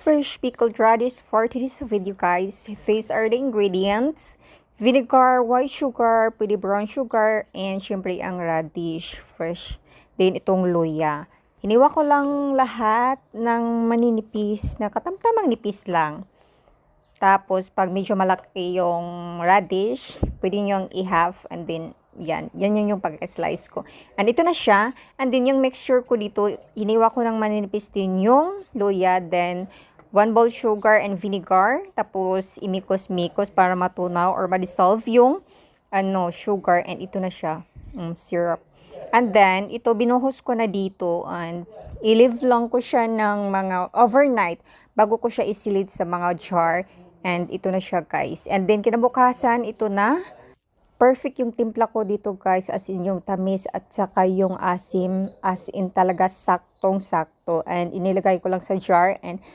fresh pickled radish for today's video, guys. These are the ingredients: vinegar, white sugar, pwede brown sugar, and syempre ang radish fresh. Then itong luya. Hiniwa ko lang lahat ng maninipis na katamtamang nipis lang. Tapos pag medyo malaki yung radish, pwede nyo i-half and then yan yung pag-slice ko. And ito na siya. And then yung mixture ko dito, iniwa ko ng maninipis din yung luya. Then 1 bowl sugar and vinegar. Tapos imikos-mikos para matunaw or ma-dissolve yung sugar. And ito na siya, syrup. And then ito binuhos ko na dito and i-leave lang ko siya ng mga overnight bago ko siya isilid sa mga jar. And ito na siya, guys. And then kinabukasan, ito na. Perfect yung timpla ko dito, guys, as in yung tamis at saka yung asim, as in talaga saktong-sakto. And inilagay ko lang sa jar and